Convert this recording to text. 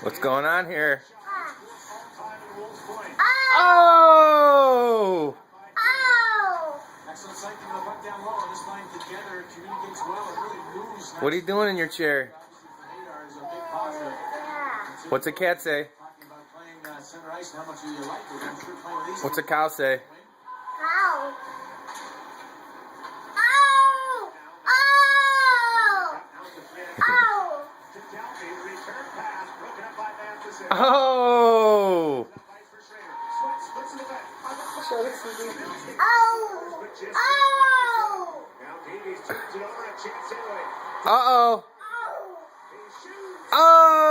What's going on here? Oh! Oh! What are you doing in your chair? What's a cat say? What's a cow say? Cow. Oh! Uh-oh! Oh!